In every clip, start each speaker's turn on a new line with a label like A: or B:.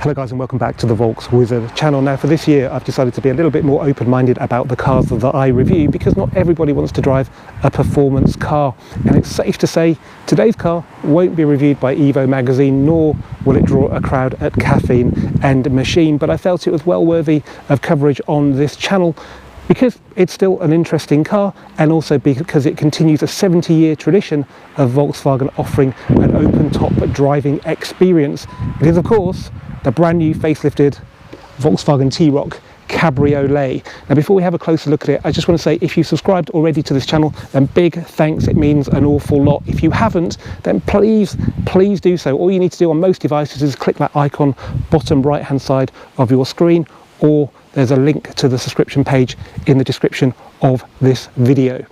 A: Hello guys, and welcome back to the Volks Wizard channel. Now for this year I've decided to be a little bit more open-minded about the cars that I review, because not everybody wants to drive a performance car, and it's safe to say today's car won't be reviewed by Evo magazine, nor will it draw a crowd at Caffeine and Machine, but I felt it was well worthy of coverage on this channel because it's still an interesting car, and also because it continues a 70-year tradition of Volkswagen offering an open-top driving experience. It is of course the brand new facelifted Volkswagen T Roc Cabriolet. Now before we have a closer look at it, I just want to say, if you've subscribed already to this channel, then big thanks, it means an awful lot. If you haven't, then please do so. All you need to do on most devices is click that icon bottom right hand side of your screen, or there's a link to the subscription page in the description of this video.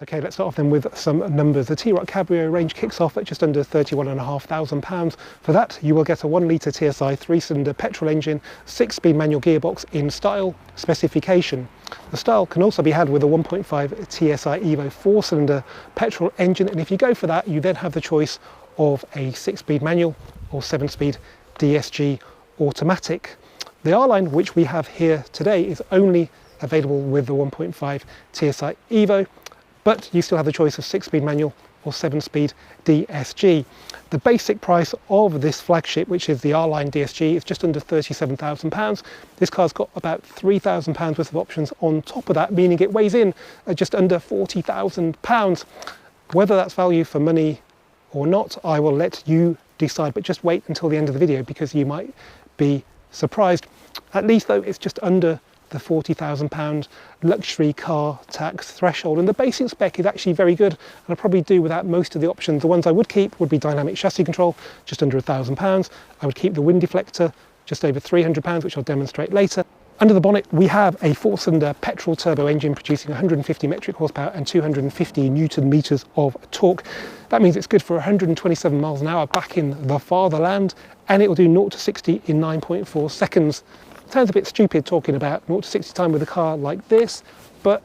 A: Okay, let's start off then with some numbers. The T Roc Cabrio range kicks off at just under £31,500. For that, you will get a 1 litre TSI 3-cylinder petrol engine, 6-speed manual gearbox in style specification. The style can also be had with a 1.5 TSI Evo 4-cylinder petrol engine, and if you go for that, you then have the choice of a 6-speed manual or 7-speed DSG automatic. The R-Line, which we have here today, is only available with the 1.5 TSI Evo, but you still have the choice of 6-speed manual or 7-speed DSG. The basic price of this flagship, which is the R-Line DSG, is just under £37,000. This car's got about £3,000 worth of options on top of that, meaning it weighs in at just under £40,000. Whether that's value for money or not, I will let you decide, but just wait until the end of the video because you might be surprised. At least though, it's just under the £40,000 luxury car tax threshold, and the basic spec is actually very good, and I'll probably do without most of the options. The ones I would keep would be dynamic chassis control, just under £1,000. I would keep the wind deflector, just over £300, which I'll demonstrate later. Under the bonnet we have a 4-cylinder petrol turbo engine producing 150 metric horsepower and 250 newton meters of torque. That means it's good for 127 miles an hour back in the fatherland, and it will do 0 to 60 in 9.4 seconds. Sounds a bit stupid talking about 0 to 60 time with a car like this, but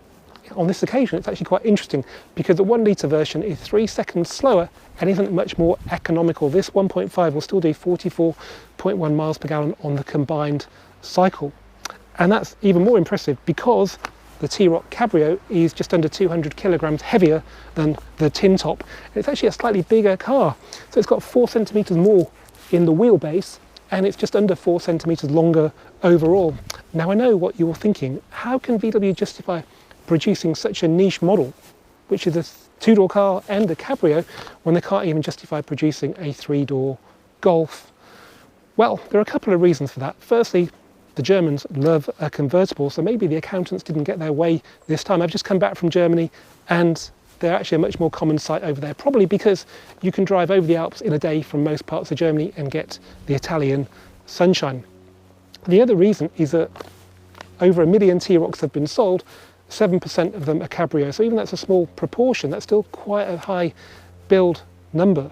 A: on this occasion it's actually quite interesting because the 1 litre version is 3 seconds slower and isn't much more economical. This 1.5 will still do 44.1 miles per gallon on the combined cycle. And that's even more impressive because the T Roc Cabrio is just under 200 kilograms heavier than the tin top. It's actually a slightly bigger car, so it's got 4 centimeters more in the wheelbase, and it's just under 4 centimeters longer overall. Now I know what you're thinking, how can VW justify producing such a niche model, which is a 2-door car and a Cabrio, when they can't even justify producing a 3-door Golf? Well, there are a couple of reasons for that. Firstly, the Germans love a convertible, so maybe the accountants didn't get their way this time. I've just come back from Germany and they're actually a much more common sight over there, probably because you can drive over the Alps in a day from most parts of Germany and get the Italian sunshine. The other reason is that over 1 million T Rocs have been sold, 7% of them are Cabrio, so even that's a small proportion, that's still quite a high build number.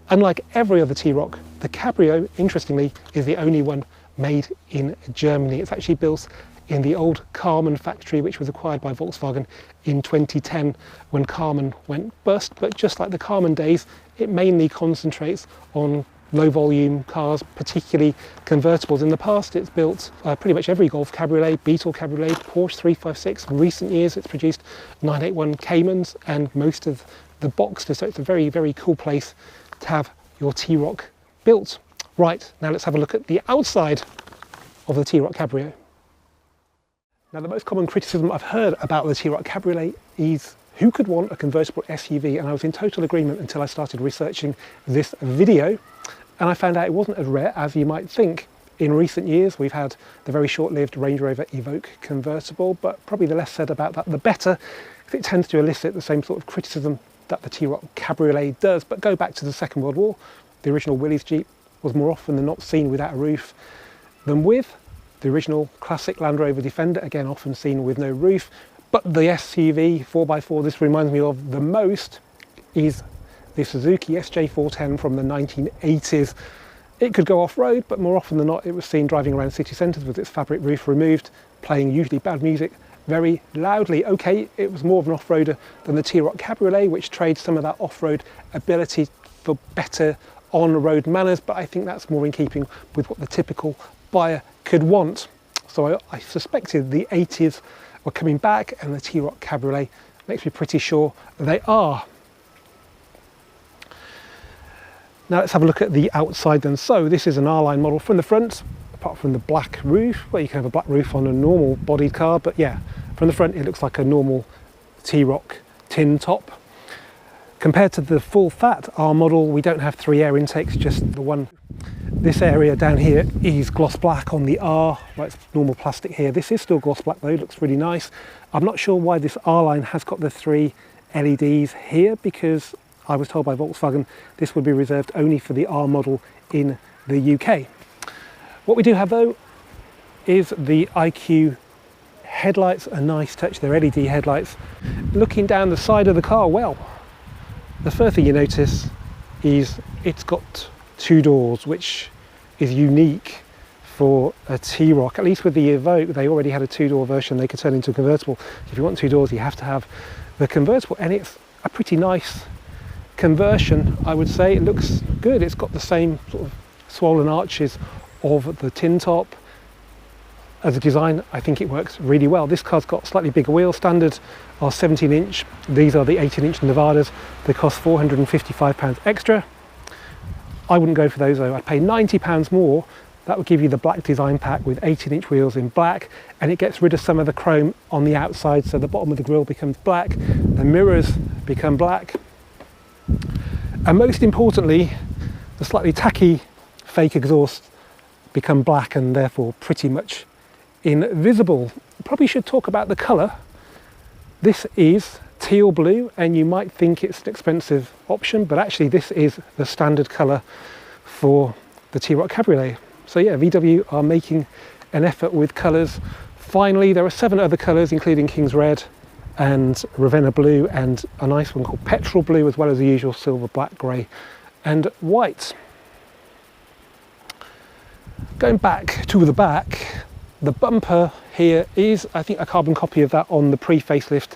A: Unlike every other T Roc, the Cabrio, interestingly, is the only one made in Germany. It's actually built in the old Karmann factory, which was acquired by Volkswagen in 2010 when Karmann went bust. But just like the Karmann days, it mainly concentrates on low volume cars, particularly convertibles. In the past it's built pretty much every Golf Cabriolet, Beetle Cabriolet, Porsche 356. In recent years it's produced 981 Caymans and most of the Boxsters, so it's a very cool place to have your T Roc built. Right, now let's have a look at the outside of the T Roc Cabrio. Now the most common criticism I've heard about the T Roc Cabriolet is who could want a convertible SUV, and I was in total agreement until I started researching this video, and I found out it wasn't as rare as you might think. In recent years we've had the very short-lived Range Rover Evoque convertible, but probably the less said about that the better, because it tends to elicit the same sort of criticism that the T Roc Cabriolet does. But go back to the Second World War, the original Willys Jeep was more often than not seen without a roof than with. The original classic Land Rover Defender, again often seen with no roof. But the SUV 4x4 this reminds me of the most is the Suzuki SJ410 from the 1980s. It could go off-road, but more often than not it was seen driving around city centres with its fabric roof removed, playing usually bad music very loudly. Okay, it was more of an off-roader than the T Roc Cabriolet, which trades some of that off-road ability for better on-road manners, but I think that's more in keeping with what the typical buyer could want. So I suspected the 80s were coming back, and the T Roc Cabriolet makes me pretty sure they are. Now let's have a look at the outside then. So this is an R-Line model from the front, apart from the black roof. Well, you can have a black roof on a normal bodied car, but yeah, from the front it looks like a normal T Roc tin top. Compared to the full fat R model, we don't have 3 air intakes, just the one. This area down here is gloss black on the R, well, it's normal plastic here. This is still gloss black though, looks really nice. I'm not sure why this R-Line has got the 3 LEDs here, because I was told by Volkswagen this would be reserved only for the R model in the UK. What we do have though is the IQ headlights, a nice touch, they're LED headlights. Looking down the side of the car, well, the first thing you notice is it's got 2 doors, which is unique for a T Roc. At least with the Evoque, they already had a 2-door version they could turn into a convertible. If you want 2 doors, you have to have the convertible, and it's a pretty nice conversion, I would say. It looks good. It's got the same sort of swollen arches of the tin top. As a design, I think it works really well. This car's got slightly bigger wheels. Standard are 17-inch. These are the 18-inch Nevadas. They cost £455 extra. I wouldn't go for those though. I'd pay £90 more. That would give you the black design pack with 18-inch wheels in black, and it gets rid of some of the chrome on the outside, so the bottom of the grille becomes black, the mirrors become black, and most importantly, the slightly tacky fake exhaust become black and therefore pretty much invisible. Probably should talk about the colour. This is teal blue, and you might think it's an expensive option, but actually this is the standard colour for the T Roc Cabriolet. So yeah, VW are making an effort with colours. Finally, there are 7 other colours, including King's Red and Ravenna Blue, and a nice one called Petrol Blue, as well as the usual silver, black, grey and white. Going back to the back, the bumper here is, I think, a carbon copy of that on the pre-facelift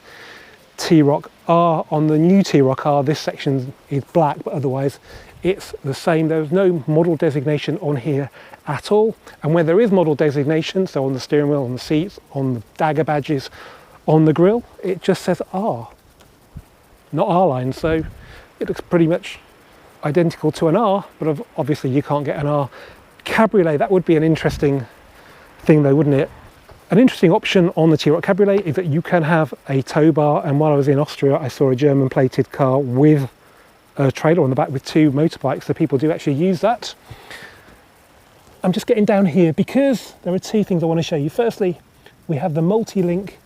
A: T Roc R. On the new T Roc R, this section is black, but otherwise it's the same. There's no model designation on here at all, and where there is model designation, so on the steering wheel, on the seats, on the dagger badges, on the grille, it just says R, not R-Line. So it looks pretty much identical to an R, but obviously you can't get an R Cabriolet. That would be an interesting thing though, wouldn't it? An interesting option on the T Roc Cabriolet is that you can have a tow bar, and while I was in Austria I saw a German plated car with a trailer on the back with 2 motorbikes, so people do actually use that. I'm just getting down here because there are 2 things I want to show you. Firstly, we have the multi-link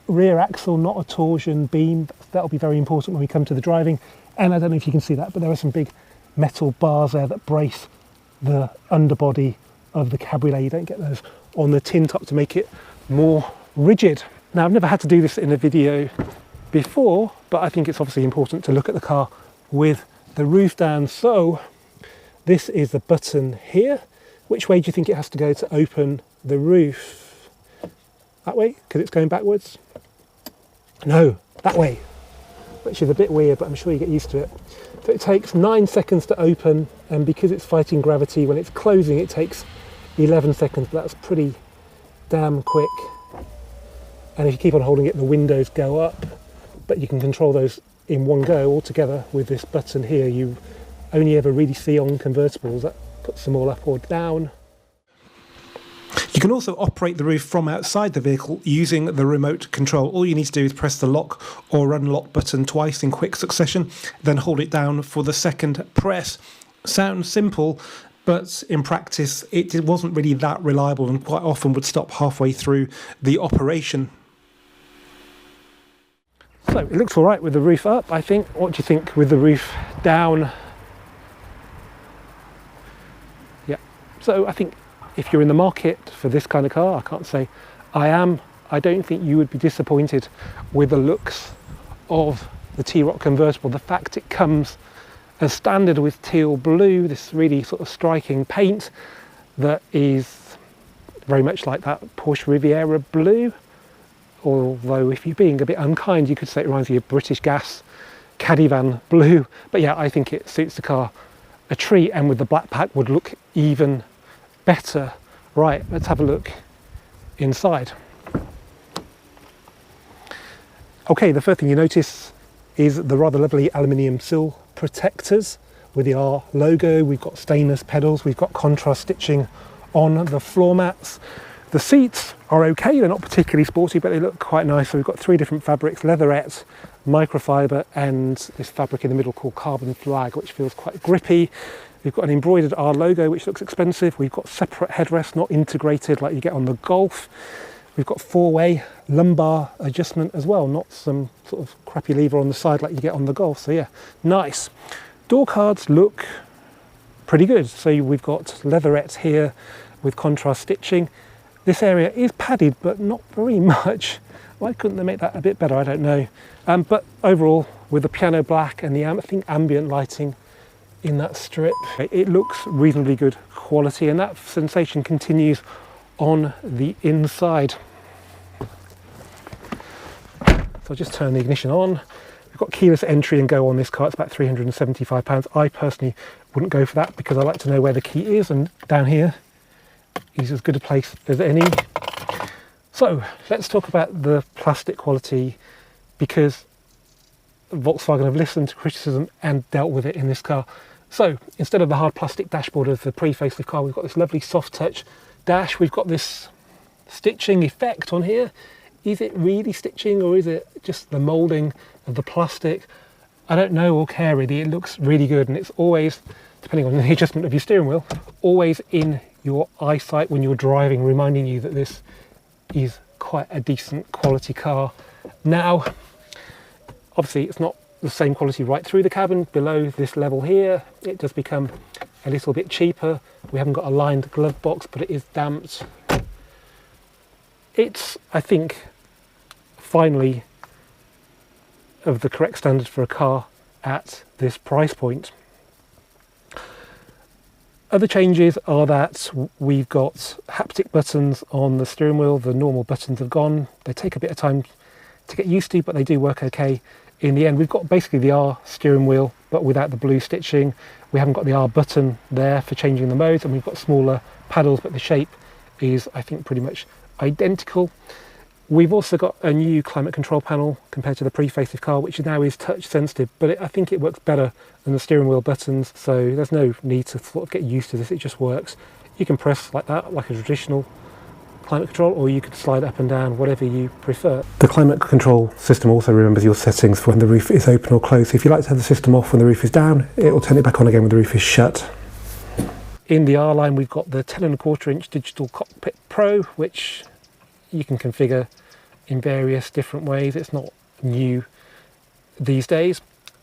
A: rear axle, not a torsion beam. That'll be very important when we come to the driving, and I don't know if you can see that, but there are some big metal bars there that brace the underbody of the Cabriolet. You don't get those on the tin top to make it more rigid. Now, I've never had to do this in a video before, but I think it's obviously important to look at the car with the roof down. So this is the button here. Which way do you think it has to go to open the roof? That way, because it's going backwards? No, that way, which is a bit weird, but I'm sure you get used to it. So it takes 9 seconds to open, and because it's fighting gravity, when it's closing it takes 11 seconds. That's pretty damn quick. And if you keep on holding it, the windows go up, but you can control those in one go altogether with this button here. You only ever really see on convertibles. That puts them all up or down. You can also operate the roof from outside the vehicle using the remote control. All you need to do is press the lock or unlock button twice in quick succession, then hold it down for the second press. Sounds simple, but in practice it wasn't really that reliable and quite often would stop halfway through the operation. So it looks all right with the roof up, I think. What do you think with the roof down? Yeah, so I think if you're in the market for this kind of car, I can't say I am, I don't think you would be disappointed with the looks of the T Roc convertible. The fact it comes as standard with teal blue, this really sort of striking paint that is very much like that Porsche Riviera blue. Although if you're being a bit unkind, you could say it reminds you of British Gas Caddy van blue. But yeah, I think it suits the car a tree, and with the black pack would look even better. Right, let's have a look inside. Okay, the first thing you notice is the rather lovely aluminium sill protectors with the R logo. We've got stainless pedals, we've got contrast stitching on the floor mats. The seats are okay, they're not particularly sporty, but they look quite nice. So we've got 3 different fabrics: leatherette, microfiber, and this fabric in the middle called carbon flag, which feels quite grippy. We've got an embroidered R logo, which looks expensive. We've got separate headrests, not integrated like you get on the Golf. We've got 4-way lumbar adjustment as well, not some sort of crappy lever on the side like you get on the Golf. So yeah, nice. Door cards look pretty good. So we've got leatherette here with contrast stitching. This area is padded, but not very much. Why couldn't they make that a bit better? I don't know. But overall, with the piano black and the I think ambient lighting in that strip, it looks reasonably good quality, and that sensation continues on the inside. So I'll just turn the ignition on. We've got keyless entry and go on this car. It's about £375. I personally wouldn't go for that because I like to know where the key is, and down here is as good a place as any. So let's talk about the plastic quality, because Volkswagen have listened to criticism and dealt with it in this car. So instead of the hard plastic dashboard of the pre-facelift car, we've got this lovely soft touch dash. We've got this stitching effect on here. Is it really stitching, or is it just the moulding of the plastic? I don't know or care really. It looks really good, and it's always, depending on the adjustment of your steering wheel, always in your eyesight when you're driving, reminding you that this is quite a decent quality car. Now, obviously it's not the same quality right through the cabin. Below this level here, it does become a little bit cheaper. We haven't got a lined glove box, but it is damped. It's, I think, finally of the correct standard for a car at this price point. Other changes are that we've got haptic buttons on the steering wheel. The normal buttons have gone. They take a bit of time to get used to, but they do work okay in the end. We've got basically the R steering wheel, but without the blue stitching. We haven't got the R button there for changing the modes, and we've got smaller paddles, but the shape is, I think, pretty much identical. We've also got a new climate control panel compared to the pre-facelift car, which now is touch sensitive, but I think it works better than the steering wheel buttons, so there's no need to sort of get used to this. It just works. You can press like that, like a traditional climate control, or you can slide up and down, whatever you prefer. The climate control system also remembers your settings for when the roof is open or closed. If you like to have the system off when the roof is down, it will turn it back on again when the roof is shut. In the R line, we've got the 10.25-inch digital cockpit Pro, which you can configure in various different ways. It's not new these days.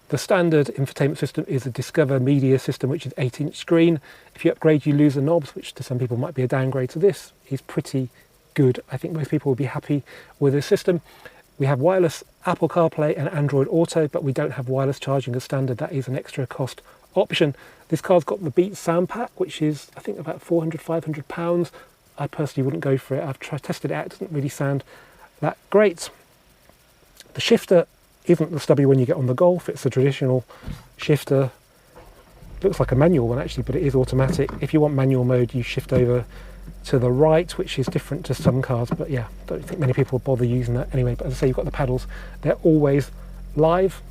A: The standard infotainment system is a Discover Media system, which is 8-inch screen. If you upgrade, you lose the knobs, which to some people might be a downgrade. So this is pretty good. I think most people will be happy with this system. We have wireless Apple CarPlay and Android Auto, but we don't have wireless charging as standard. That is an extra cost option. This car's got the Beats sound pack, which is, I think, about £400–500. I personally wouldn't go for it. I've tested it out. It doesn't really sound that great. The shifter isn't the stubby one you get on the Golf. It's a traditional shifter. It looks like a manual one actually, but it is automatic. If you want manual mode, you shift over to the right, which is different to some cars, but yeah, don't think many people bother using that anyway. But as I say, you've got the pedals. They're always live.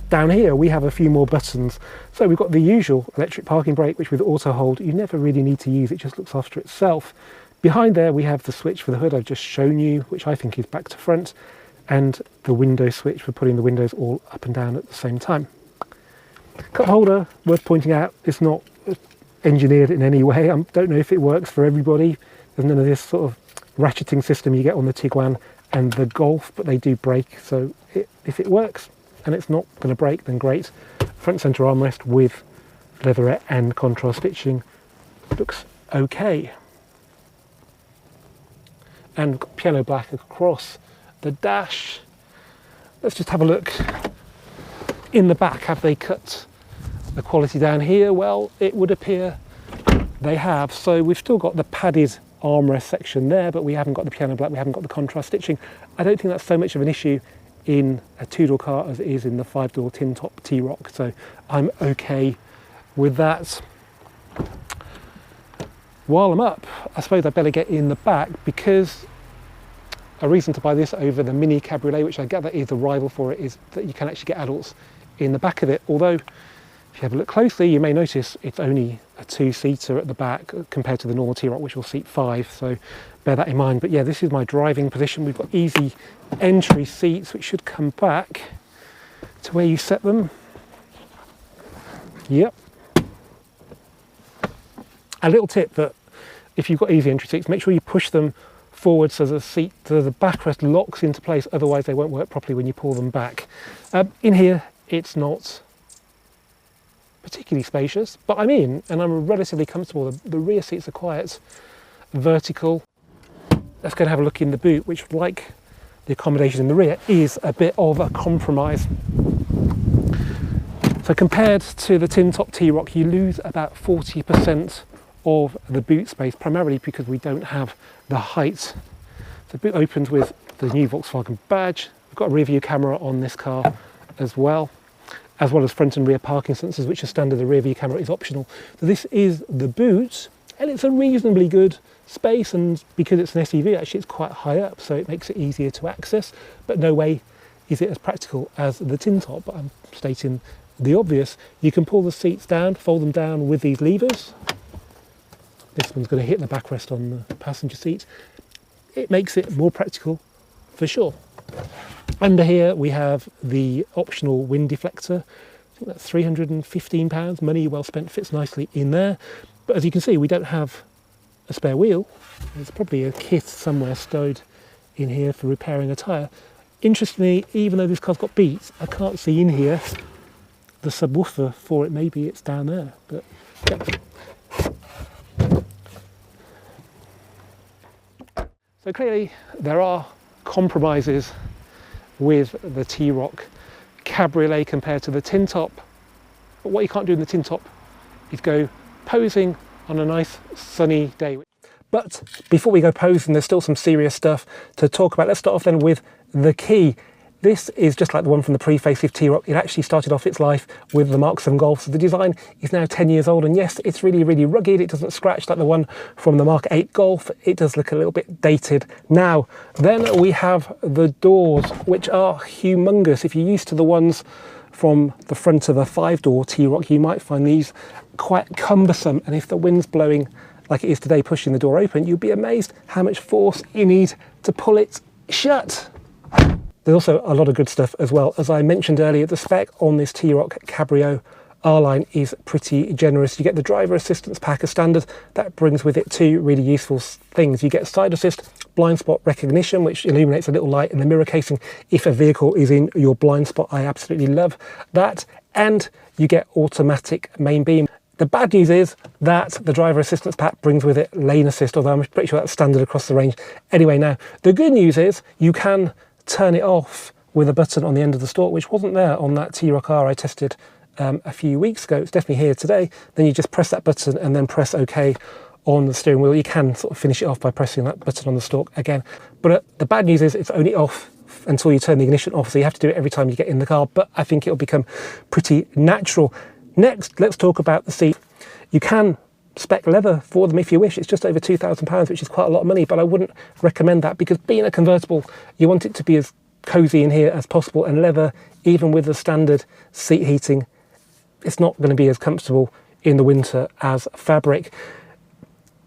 A: Down here we have a few more buttons. So we've got the usual electric parking brake, which with auto hold you never really need to use. It just looks after itself. Behind there we have the switch for the hood I've just shown you, which I think is back to front, and the window switch for putting the windows all up and down at the same time. Cup holder, worth pointing out, it's not engineered in any way. I don't know if it works for everybody. There's none of this sort of ratcheting system you get on the Tiguan and the Golf, but they do break. So if it works and it's not going to break, then great. Front center armrest with leatherette and contrast stitching looks okay. And we've got piano black across the dash. Let's just have a look in the back. Have they cut the quality down here? Well, it would appear they have. So we've still got the padded armrest section there, but we haven't got the piano black, we haven't got the contrast stitching. I don't think that's so much of an issue in a two-door car as it is in the 5-door tin top T Roc, so I'm okay with that, while I'm up, I suppose I better get in the back, because a reason to buy this over the Mini Cabriolet, which I gather is the rival for it, is that you can actually get adults in the back of it. Although, if you have a look closely, you may notice it's only a 2-seater at the back compared to the normal T Roc, which will seat 5. So bear that in mind. But yeah, this is my driving position. We've got easy entry seats, which should come back to where you set them. Yep. A little tip that if you've got easy entry seats, make sure you push them forward so the backrest locks into place, otherwise they won't work properly when you pull them back. In here, it's not particularly spacious, but I'm in and I'm relatively comfortable. The rear seats are quite vertical. Let's go and have a look in the boot, which, like the accommodation in the rear, is a bit of a compromise. So compared to the tin top T Roc, you lose about 40% of the boot space, primarily because we don't have the height. The boot opens with the new Volkswagen badge. We've got a rear view camera on this car as well as front and rear parking sensors, which are standard. The rear view camera is optional. So this is the boot, and it's a reasonably good space, and because it's an SUV, actually it's quite high up, so it makes it easier to access, but no way is it as practical as the tin top. But I'm stating the obvious. You can pull the seats down, fold them down with these levers. This one's going to hit the backrest on the passenger seat. It makes it more practical for sure. Under here we have the optional wind deflector. I think that's £315, money well spent, fits nicely in there. But as you can see, we don't have a spare wheel. There's probably a kit somewhere stowed in here for repairing a tyre. Interestingly, even though this car's got beats, I can't see in here the subwoofer for it. Maybe it's down there, but yeah. So clearly there are compromises with the T Roc Cabriolet compared to the tin top. But what you can't do in the tin top is go posing on a nice sunny day. But before we go posing, there's still some serious stuff to talk about. Let's start off then with the key. This is just like the one from the pre-facelift T Roc. It actually started off its life with the Mark 7 Golf. So the design is now 10 years old. And yes, it's really, really rugged. It doesn't scratch like the one from the Mark 8 Golf. It does look a little bit dated now. Then we have the doors, which are humongous. If you're used to the ones from the front of a 5-door T Roc, you might find these quite cumbersome. And if the wind's blowing like it is today, pushing the door open, you'd be amazed how much force you need to pull it shut. There's also a lot of good stuff as well. As I mentioned earlier, the spec on this T Roc Cabrio R-Line is pretty generous. You get the driver assistance pack as standard. That brings with it 2 really useful things. You get side assist blind spot recognition, which illuminates a little light in the mirror casing if a vehicle is in your blind spot. I absolutely love that. And you get automatic main beam. The bad news is that the driver assistance pack brings with it lane assist, although I'm pretty sure that's standard across the range anyway now. The good news is you can turn it off with a button on the end of the stalk, which wasn't there on that T Roc R I tested a few weeks ago. It's definitely here today. Then you just press that button and then press OK on the steering wheel. You can sort of finish it off by pressing that button on the stalk again. But the bad news is it's only off until you turn the ignition off, so you have to do it every time you get in the car, but I think it'll become pretty natural. Next, let's talk about the seat. You can spec leather for them if you wish. It's just over £2,000, which is quite a lot of money, but I wouldn't recommend that because being a convertible, you want it to be as cozy in here as possible, and leather, even with the standard seat heating, it's not going to be as comfortable in the winter as fabric.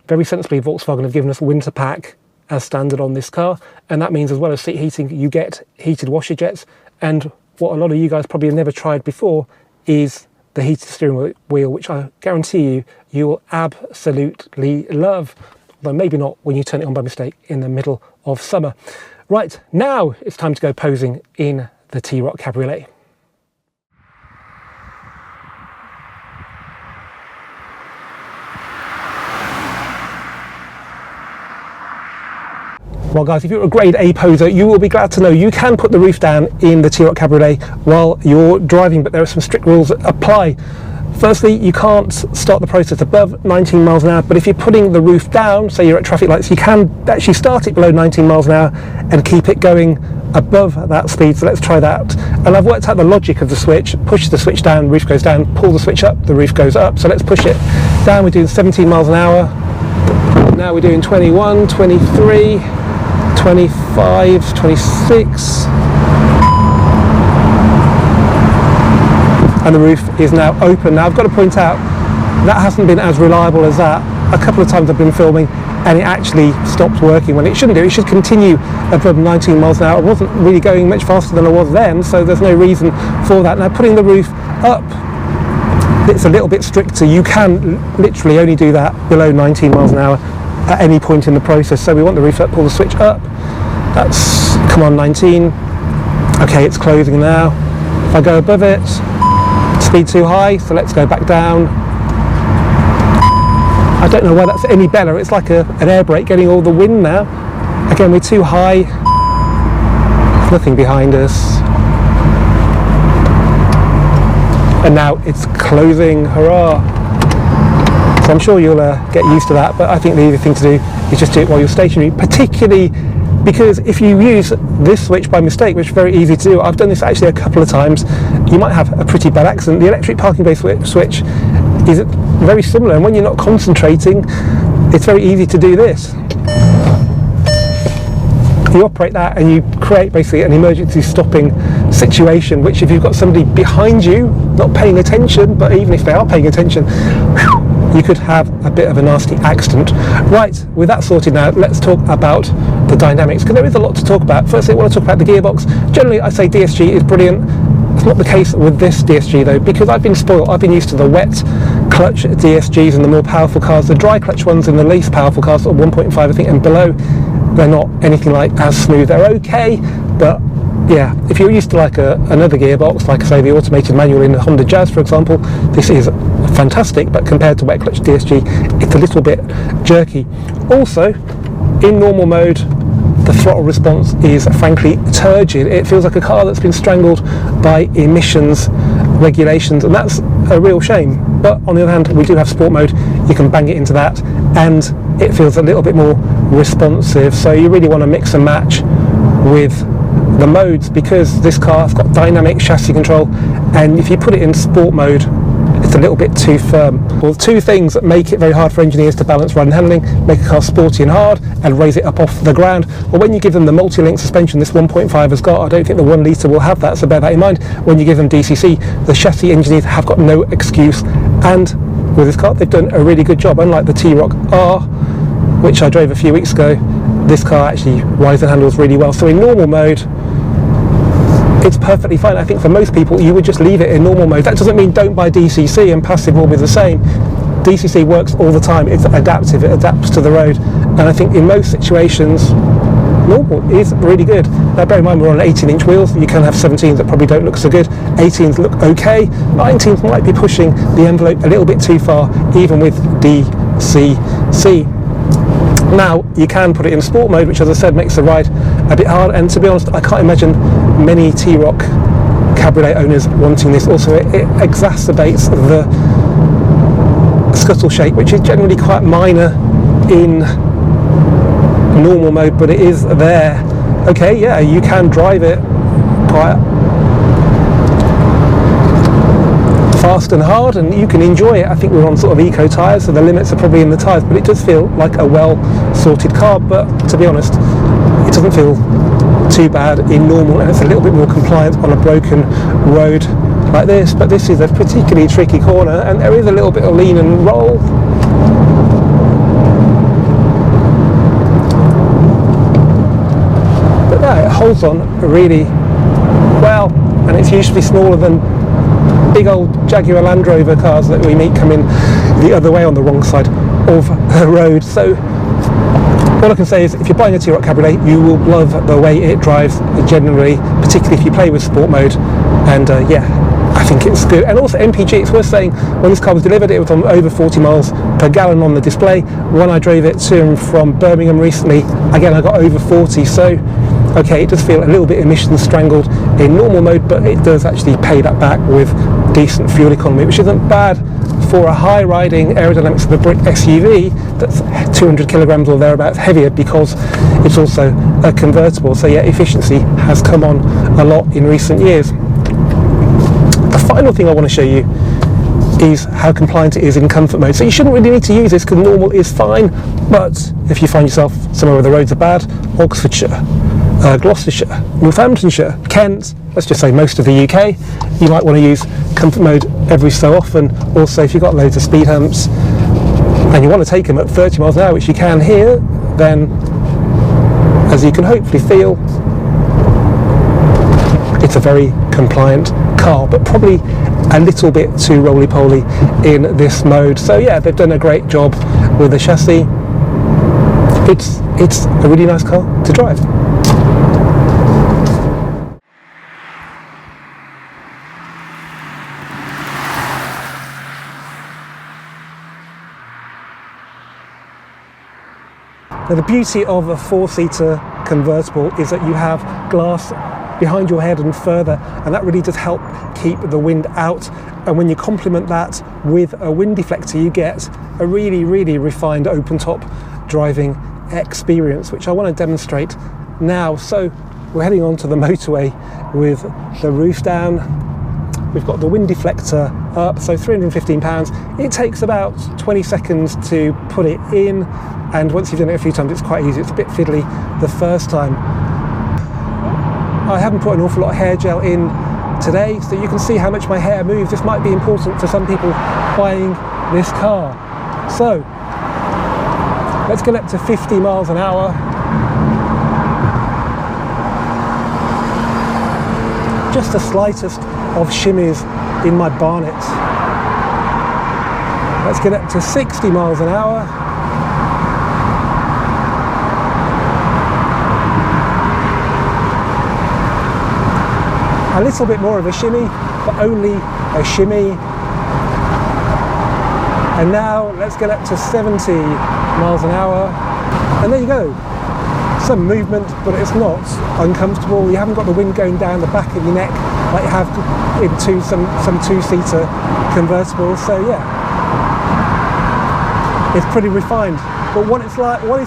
A: Very sensibly, Volkswagen have given us winter pack as standard on this car, and that means as well as seat heating, you get heated washer jets, and what a lot of you guys probably have never tried before is the heated steering wheel, which I guarantee you will absolutely love, although maybe not when you turn it on by mistake in the middle of summer. Right, now it's time to go posing in the T Roc Cabriolet. Well guys, if you're a grade A poser, you will be glad to know you can put the roof down in the T Roc Cabriolet while you're driving, but there are some strict rules that apply. Firstly, you can't start the process above 19 miles an hour, but if you're putting the roof down, say you're at traffic lights, you can actually start it below 19 miles an hour and keep it going above that speed, so let's try that. And I've worked out the logic of the switch. Push the switch down, roof goes down, pull the switch up, the roof goes up. So let's push it down. We're doing 17 miles an hour. Now we're doing 21, 23, 25, 26. And the roof is now open. Now I've got to point out, that hasn't been as reliable as that. A couple of times I've been filming and it actually stopped working when it shouldn't do. It should continue above 19 miles an hour. I wasn't really going much faster than I was then, so there's no reason for that. Now putting the roof up, it's a little bit stricter. You can literally only do that below 19 miles an hour at any point in the process. So we want the roof up, pull the switch up. That's, come on, 19. Okay, it's closing now. If I go above it, speed too high, so let's go back down. I don't know why that's any better. It's like an air brake getting all the wind now. Again, we're too high. There's nothing behind us. And now it's closing, hurrah. So I'm sure you'll get used to that, but I think the easy thing to do is just do it while you're stationary, particularly because if you use this switch by mistake, which is very easy to do, I've done this actually a couple of times, you might have a pretty bad accident. The electric parking brake switch is very similar, and when you're not concentrating, it's very easy to do this. You operate that and you create basically an emergency stopping situation, which if you've got somebody behind you not paying attention, but even if they are paying attention, you could have a bit of a nasty accident. Right, with that sorted now, let's talk about the dynamics, because there is a lot to talk about. Firstly, I want to talk about the gearbox. Generally, I say DSG is brilliant. It's not the case with this DSG though, because I've been spoiled. I've been used to the wet clutch DSGs and the more powerful cars. The dry clutch ones and the least powerful cars, or 1.5 I think and below, they're not anything like as smooth. They're okay, but yeah, if you're used to like another gearbox, like I say the automated manual in the Honda Jazz for example, this is fantastic, but compared to wet clutch DSG, it's a little bit jerky. Also, in normal mode, the throttle response is frankly turgid. It feels like a car that's been strangled by emissions regulations, and that's a real shame. But on the other hand, we do have sport mode. You can bang it into that and it feels a little bit more responsive. So you really want to mix and match with the modes, because this car's got dynamic chassis control, and if you put it in sport mode, it's a little bit too firm. Well, two things that make it very hard for engineers to balance ride and handling: make a car sporty and hard and raise it up off the ground. Well, when you give them the multi-link suspension this 1.5 has got, I don't think the 1 litre will have that, so bear that in mind. When you give them DCC, the chassis engineers have got no excuse, and with this car they've done a really good job. Unlike the T Roc R, which I drove a few weeks ago, this car actually rides and handles really well. So in normal mode, it's perfectly fine. I think for most people you would just leave it in normal mode. That doesn't mean don't buy DCC and passive will be the same. DCC works all the time. It's adaptive, it adapts to the road, and I think in most situations normal is really good. Now bear in mind we're on 18-inch wheels. You can have 17s that probably don't look so good. 18s look okay. 19s might be pushing the envelope a little bit too far, even with DCC. Now you can put it in sport mode, which as I said makes the ride a bit hard, and to be honest I can't imagine many T Roc Cabriolet owners wanting this. Also it exacerbates the scuttle shake, which is generally quite minor in normal mode, but it is there. Okay, yeah, you can drive it quite fast and hard and you can enjoy it. I think we're on sort of eco tyres, so the limits are probably in the tyres, but it does feel like a well sorted car. But to be honest, it doesn't feel too bad in normal, and it's a little bit more compliant on a broken road like this. But this is a particularly tricky corner and there is a little bit of lean and roll. But yeah, it holds on really well, and it's usually smaller than big old Jaguar Land Rover cars that we meet coming the other way on the wrong side of the road. So all I can say is if you're buying a T Roc Cabriolet, you will love the way it drives generally, particularly if you play with sport mode, and yeah, I think it's good. And also MPG, it's worth saying, when this car was delivered it was on over 40 miles per gallon on the display. When I drove it to and from Birmingham recently, again I got over 40, so okay, it does feel a little bit emission strangled in normal mode, but it does actually pay that back with decent fuel economy, which isn't bad for a high riding aerodynamics of a brick SUV that's 200 kilograms or thereabouts heavier, because it's also a convertible. So yeah, efficiency has come on a lot in recent years. The final thing I want to show you is how compliant it is in comfort mode. So you shouldn't really need to use this because normal is fine, but if you find yourself somewhere where the roads are bad, Oxfordshire, Gloucestershire, Northamptonshire, Kent, let's just say most of the UK, you might want to use comfort mode every so often. Also, if you've got loads of speed humps and you want to take them at 30 miles an hour, which you can here, then as you can hopefully feel, it's a very compliant car, but probably a little bit too roly-poly in this mode. So yeah, they've done a great job with the chassis. It's a really nice car to drive. Now, the beauty of a four-seater convertible is that you have glass behind your head and further, and that really does help keep the wind out. And when you complement that with a wind deflector, you get a really, really refined open-top driving experience, which I want to demonstrate now. So we're heading onto the motorway with the roof down. We've got the wind deflector up, so £315. It takes about 20 seconds to put it in, and once you've done it a few times, it's quite easy. It's a bit fiddly the first time. I haven't put an awful lot of hair gel in today, so you can see how much my hair moves. This might be important for some people buying this car. So let's get up to 50 miles an hour. Just the slightest of shimmies in my barnet. Let's get up to 60 miles an hour. A little bit more of a shimmy, but only a shimmy. And now let's get up to 70 miles an hour. And there you go. Some movement, but it's not uncomfortable. You haven't got the wind going down the back of your neck like you have into some two-seater convertibles. So yeah, it's pretty refined. But what is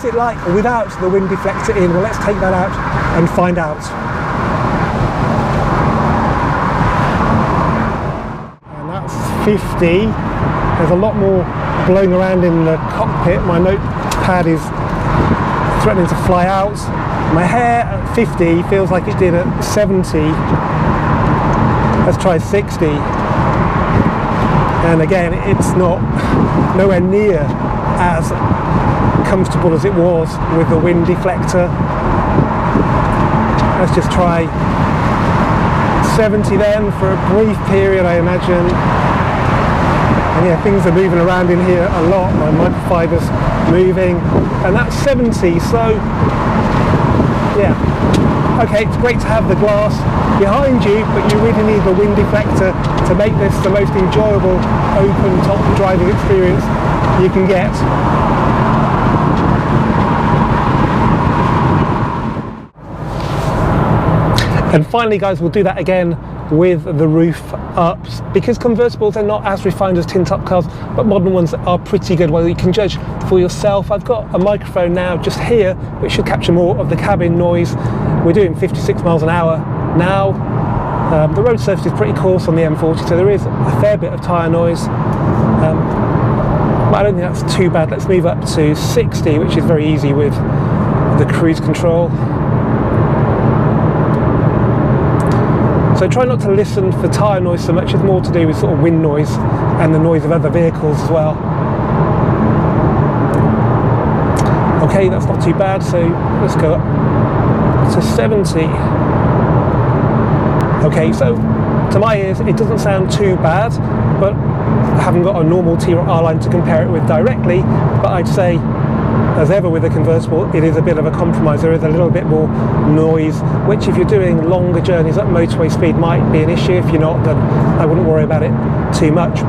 A: it like without the wind deflector in? Well, let's take that out and find out. And that's 50. There's a lot more blowing around in the cockpit. My notepad is threatening to fly out. My hair at 50 feels like it did at 70. Let's try 60. And again, it's nowhere near as comfortable as it was with the wind deflector. Let's just try 70 then for a brief period, I imagine. And yeah, things are moving around in here a lot. My microfiber's moving, and that's 70. So yeah, okay, it's great to have the glass behind you, but you really need the wind deflector to make this the most enjoyable open top driving experience you can get. And finally, guys, we'll do that again with the roof up, because convertibles are not as refined as tin-top cars, but modern ones are pretty good. Well, you can judge for yourself. I've got a microphone now just here which should capture more of the cabin noise. We're doing 56 miles an hour now. The road surface is pretty coarse on the M40, so there is a fair bit of tyre noise, but I don't think that's too bad. Let's move up to 60, which is very easy with the cruise control. So try not to listen for tyre noise so much. It's more to do with sort of wind noise and the noise of other vehicles as well. Okay, that's not too bad, so let's go up to 70. Okay, so to my ears it doesn't sound too bad, but I haven't got a normal T Roc R-Line to compare it with directly, but I'd say, as ever with a convertible, it is a bit of a compromise. There is a little bit more noise, which if you're doing longer journeys at motorway speed might be an issue. If you're not, then I wouldn't worry about it too much.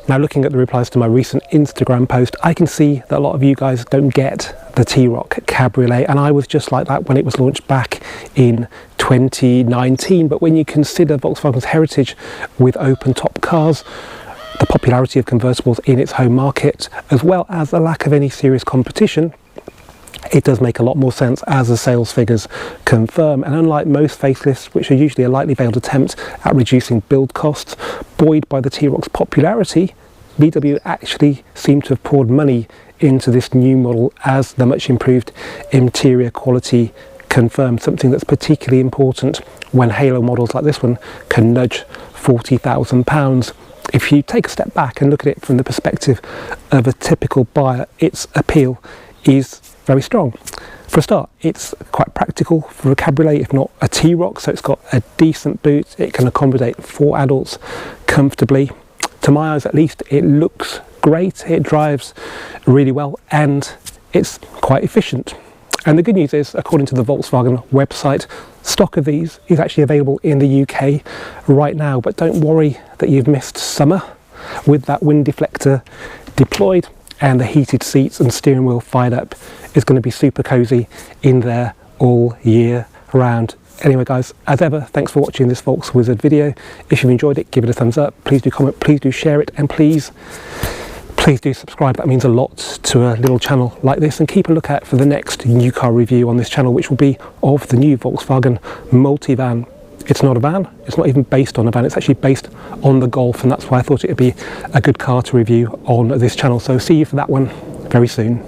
A: Now, looking at the replies to my recent Instagram post, I can see that a lot of you guys don't get the T Roc Cabriolet, and I was just like that when it was launched back in 2019. But when you consider Volkswagen's heritage with open top cars, the popularity of convertibles in its home market, as well as the lack of any serious competition, it does make a lot more sense, as the sales figures confirm. And unlike most facelifts, which are usually a lightly veiled attempt at reducing build costs, buoyed by the T Roc's popularity, VW actually seem to have poured money into this new model, as the much improved interior quality confirmed, something that's particularly important when halo models like this one can nudge £40,000. If you take a step back and look at it from the perspective of a typical buyer, its appeal is very strong. For a start, it's quite practical for a cabriolet, if not a T Roc, so it's got a decent boot. It can accommodate 4 adults comfortably. To my eyes at least, it looks great, it drives really well, and it's quite efficient. And the good news is, according to the Volkswagen website, stock of these is actually available in the UK right now. But don't worry that you've missed summer. With that wind deflector deployed and the heated seats and steering wheel fired up, it's going to be super cozy in there all year round. Anyway guys, as ever, thanks for watching this Volks Wizard video. If you've enjoyed it, give it a thumbs up, please do comment, please do share it, and please do subscribe. That means a lot to a little channel like this. And keep a look out for the next new car review on this channel, which will be of the new Volkswagen multivan. It's not a van, it's not even based on a van, it's actually based on the Golf, and that's why I thought it would be a good car to review on this channel. So see you for that one very soon.